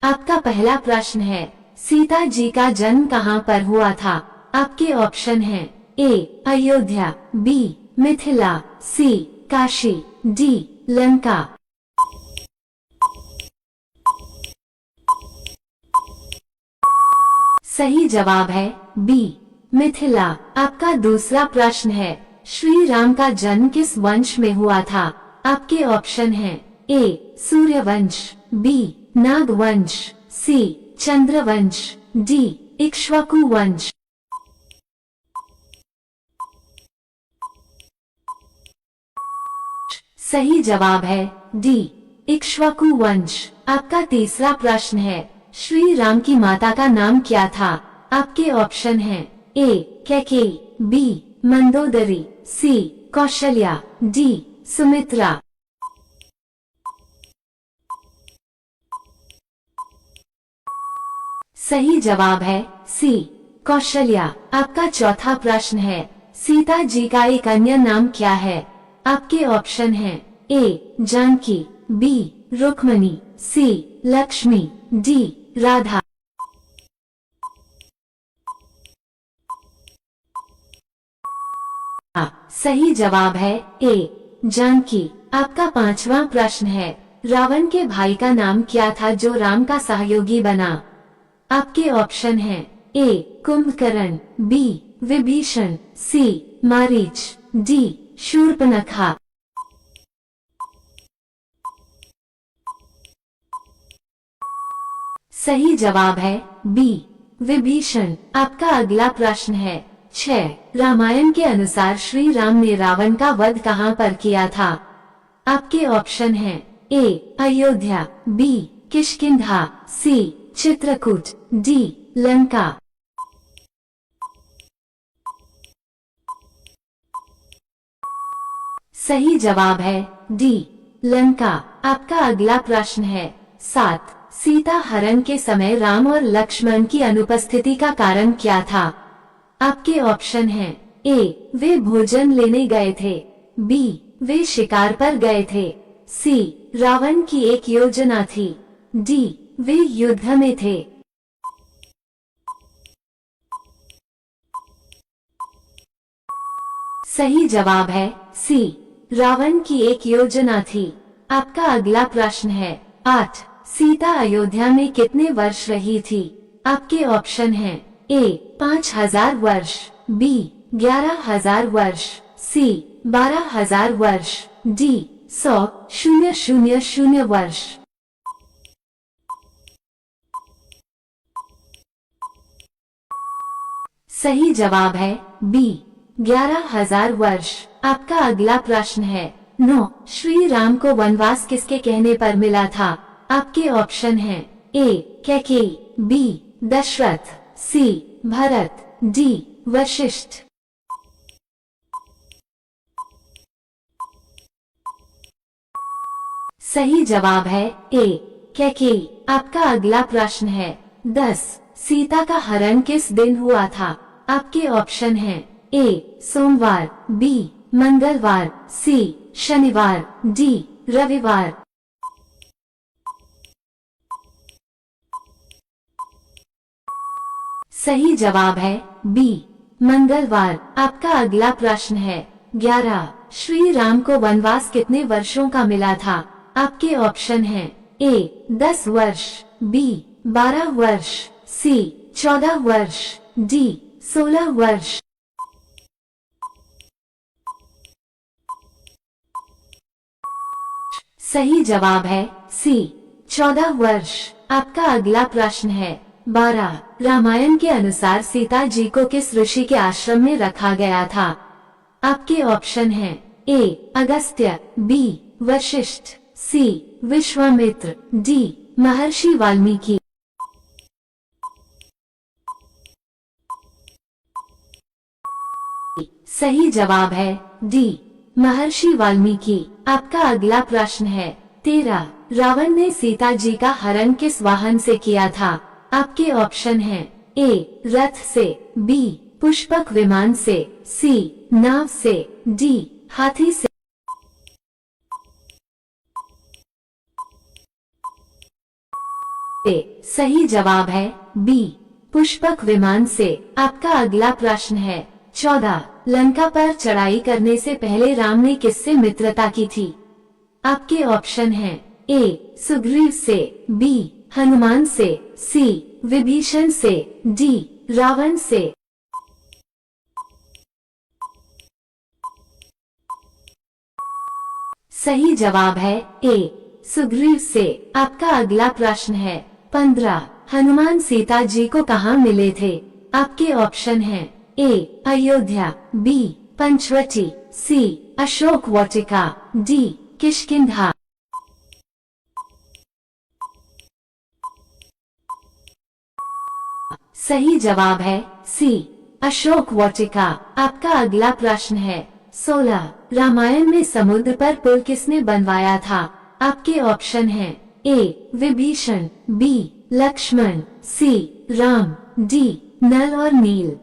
आपका पहला प्रश्न है, सीता जी का जन्म कहाँ पर हुआ था? आपके ऑप्शन हैं ए अयोध्या, बी मिथिला, सी काशी, डी लंका। सही जवाब है बी मिथिला। आपका दूसरा प्रश्न है, श्री राम का जन्म किस वंश में हुआ था? आपके ऑप्शन हैं ए सूर्यवंश, बी नागवंश, सी चंद्रवंश, डी इक्ष्वाकु वंश। सही जवाब है डी इक्ष्वाकु वंश। आपका तीसरा प्रश्न है, श्री राम की माता का नाम क्या था? आपके ऑप्शन हैं ए कैकेयी, बी मंदोदरी, सी कौशल्या, डी सुमित्रा। सही जवाब है सी कौशल्या। आपका चौथा प्रश्न है, सीता जी का एक अन्य नाम क्या है? आपके ऑप्शन हैं ए जानकी, बी रुक्मणी, सी लक्ष्मी, डी राधा। सही जवाब है ए जानकी। आपका पांचवा प्रश्न है, रावण के भाई का नाम क्या था जो राम का सहयोगी बना? आपके ऑप्शन हैं ए कुंभकर्ण, बी विभीषण, सी मारीच, डी शूर्पणखा। सही जवाब है बी विभीषण। आपका अगला प्रश्न है 6, रामायण के अनुसार श्री राम ने रावण का वध कहाँ पर किया था? आपके ऑप्शन हैं ए अयोध्या, बी किष्किंधा, सी चित्रकूट, डी लंका। सही जवाब है डी लंका। आपका अगला प्रश्न है 7, सीता हरण के समय राम और लक्ष्मण की अनुपस्थिति का कारण क्या था? आपके ऑप्शन हैं ए वे भोजन लेने गए थे, बी वे शिकार पर गए थे, सी रावण की एक योजना थी, डी वे युद्ध में थे। सही जवाब है सी रावण की एक योजना थी। आपका अगला प्रश्न है 8, सीता अयोध्या में कितने वर्ष रही थी? आपके ऑप्शन हैं ए 5000 वर्ष, बी 11000 वर्ष, सी 12000 वर्ष, डी 100,000 वर्ष। सही जवाब है बी 11000 वर्ष। आपका अगला प्रश्न है 9, श्री राम को वनवास किसके कहने पर मिला था? आपके ऑप्शन हैं ए कैकेयी, बी दशरथ, सी भरत, डी वशिष्ठ। सही जवाब है ए कैकेयी। आपका अगला प्रश्न है 10, सीता का हरण किस दिन हुआ था? आपके ऑप्शन हैं ए सोमवार, बी मंगलवार, सी शनिवार, डी रविवार। सही जवाब है बी मंगलवार। आपका अगला प्रश्न है 11, श्री राम को वनवास कितने वर्षों का मिला था? आपके ऑप्शन हैं ए 10 वर्ष, बी 12 वर्ष, सी 14 वर्ष, डी 16 वर्ष। सही जवाब है सी 14 वर्ष। आपका अगला प्रश्न है 12, रामायण के अनुसार सीता जी को किस ऋषि के आश्रम में रखा गया था? आपके ऑप्शन हैं ए अगस्त्य, बी वशिष्ठ, सी विश्वामित्र, डी महर्षि वाल्मीकि। सही जवाब है डी महर्षि वाल्मीकि। आपका अगला प्रश्न है 13, रावण ने सीता जी का हरण किस वाहन से किया था? आपके ऑप्शन हैं ए रथ से, बी पुष्पक विमान से, सी नाव से, डी हाथी से। सही जवाब है बी पुष्पक विमान से। आपका अगला प्रश्न है 14। लंका पर चढ़ाई करने से पहले राम ने किससे मित्रता की थी? आपके ऑप्शन हैं ए सुग्रीव से, बी हनुमान से, सी विभीषण से, डी रावण से। सही जवाब है ए सुग्रीव से। आपका अगला प्रश्न है 15। हनुमान सीता जी को कहाँ मिले थे? आपके ऑप्शन हैं ए अयोध्या, बी पंचवटी, सी अशोक वाटिका, डी किष्किंधा। सही जवाब है सी अशोक वाटिका। आपका अगला प्रश्न है 16। रामायण में समुद्र पर पुल किसने बनवाया था? आपके ऑप्शन हैं ए विभीषण, बी लक्ष्मण, सी राम, डी नल और नील।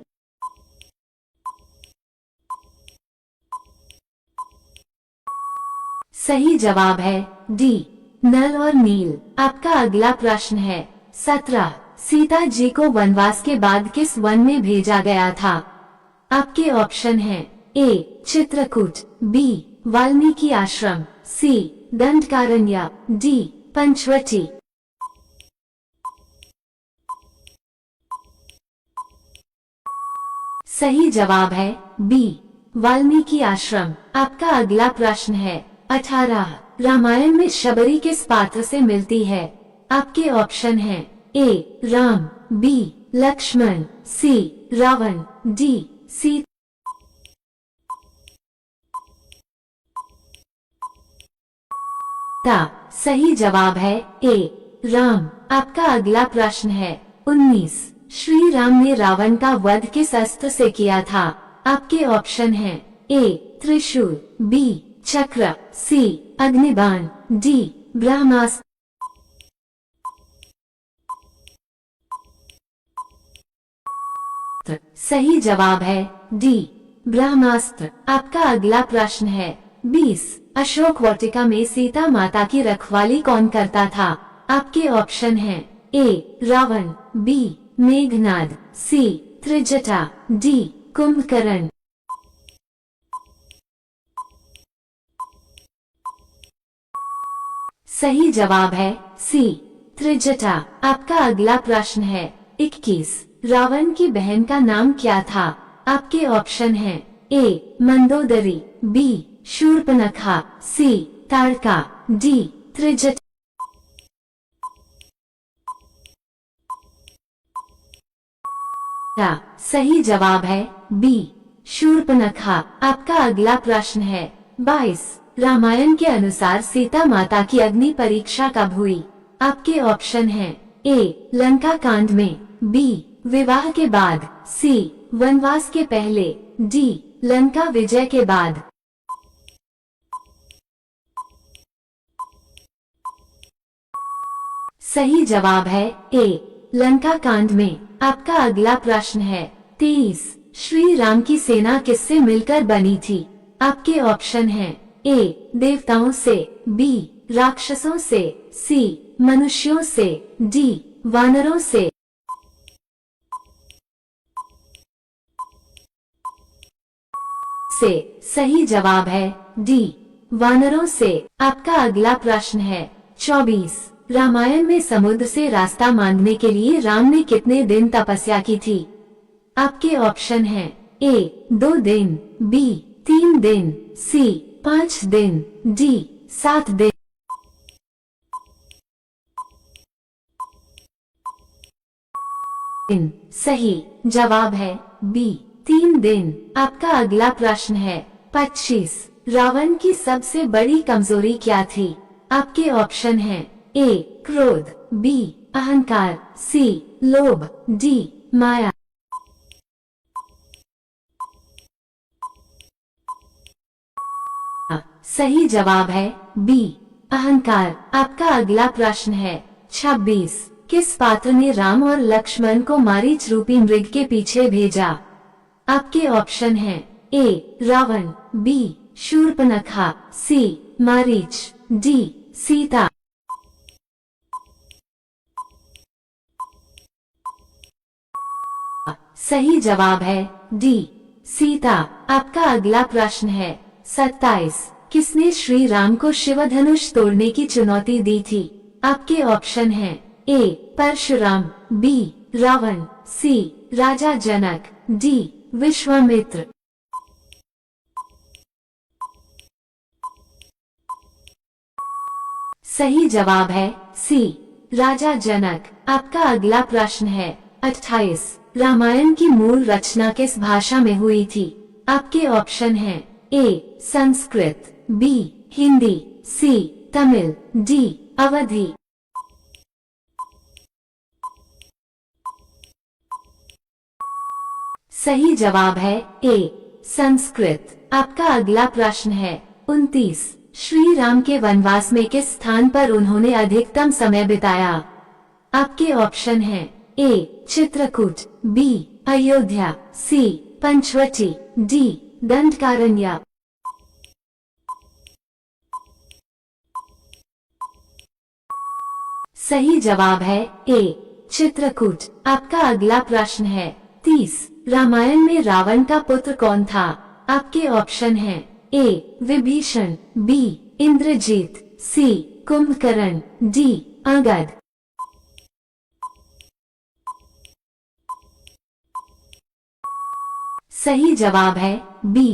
सही जवाब है डी नल और नील। आपका अगला प्रश्न है 17। सीता जी को वनवास के बाद किस वन में भेजा गया था? आपके ऑप्शन हैं ए चित्रकूट, बी वाल्मीकि आश्रम, सी दंडकारण्य, डी पंचवटी। सही जवाब है बी वाल्मीकि आश्रम। आपका अगला प्रश्न है 18। रामायण में शबरी किस पात्र से मिलती है? आपके ऑप्शन हैं ए राम, बी लक्ष्मण, सी रावण, डी सीता। सही जवाब है ए राम। आपका अगला प्रश्न है 19। श्री राम ने रावण का वध किस अस्त्र से किया था? आपके ऑप्शन हैं ए त्रिशूल, बी चक्र, सी अग्निबाण, डी ब्रह्मास्त्र। सही जवाब है डी ब्रह्मास्त्र। आपका अगला प्रश्न है 20। अशोक वाटिका में सीता माता की रखवाली कौन करता था? आपके ऑप्शन हैं ए रावण, बी मेघनाद, सी त्रिजटा, डी कुंभकर्ण। सही जवाब है सी त्रिजटा। आपका अगला प्रश्न है 21। रावण की बहन का नाम क्या था? आपके ऑप्शन हैं ए मंदोदरी, बी शूर्पणखा, सी ताड़का, डी त्रिजटा। सही जवाब है बी शूर्पणखा। आपका अगला प्रश्न है 22। रामायण के अनुसार सीता माता की अग्नि परीक्षा कब हुई? आपके ऑप्शन हैं ए लंका कांड में, बी विवाह के बाद, सी वनवास के पहले, डी लंका विजय के बाद। सही जवाब है ए लंका कांड में। आपका अगला प्रश्न है 23। श्री राम की सेना किससे मिलकर बनी थी? आपके ऑप्शन हैं ए देवताओं से, बी राक्षसों से, सी मनुष्यों से, डी वानरों से। सही जवाब है डी वानरों से। आपका अगला प्रश्न है 24। रामायण में समुद्र से रास्ता मांगने के लिए राम ने कितने दिन तपस्या की थी? आपके ऑप्शन हैं ए 2 दिन, बी 3 दिन, सी 5 दिन, डी 7 दिन। सही जवाब है बी 3 दिन। आपका अगला प्रश्न है 25। रावण की सबसे बड़ी कमजोरी क्या थी? आपके ऑप्शन हैं ए क्रोध, बी अहंकार, सी लोभ, डी माया। सही जवाब है बी अहंकार। आपका अगला प्रश्न है 26। किस पात्र ने राम और लक्ष्मण को मारीच रूपी मृग के पीछे भेजा? आपके ऑप्शन हैं ए रावण, बी शूर्पणखा, सी मारीच, डी सीता। सही जवाब है डी सीता। आपका अगला प्रश्न है 27। किसने श्री राम को शिवधनुष तोड़ने की चुनौती दी थी? आपके ऑप्शन हैं ए परशुराम, बी रावण, सी राजा जनक, डी विश्वामित्र। सही जवाब है सी राजा जनक। आपका अगला प्रश्न है 28। रामायण की मूल रचना किस भाषा में हुई थी? आपके ऑप्शन हैं ए संस्कृत, बी हिंदी, सी तमिल, डी अवधी। सही जवाब है ए संस्कृत। आपका अगला प्रश्न है 29। श्री राम के वनवास में किस स्थान पर उन्होंने अधिकतम समय बिताया? आपके ऑप्शन हैं ए चित्रकूट, बी अयोध्या, सी पंचवटी, डी दंडकारण्य। सही जवाब है ए चित्रकूट। आपका अगला प्रश्न है 30। रामायण में रावण का पुत्र कौन था? आपके ऑप्शन हैं ए विभीषण, बी इंद्रजीत, सी कुंभकर्ण, डी अंगद। सही जवाब है बी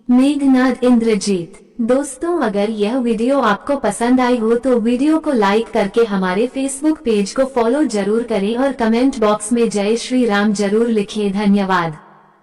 मेघनाद इंद्रजीत। दोस्तों, अगर यह वीडियो आपको पसंद आई हो तो वीडियो को लाइक करके हमारे फेसबुक पेज को फॉलो जरूर करें और कमेंट बॉक्स में जय श्री राम जरूर लिखें। धन्यवाद।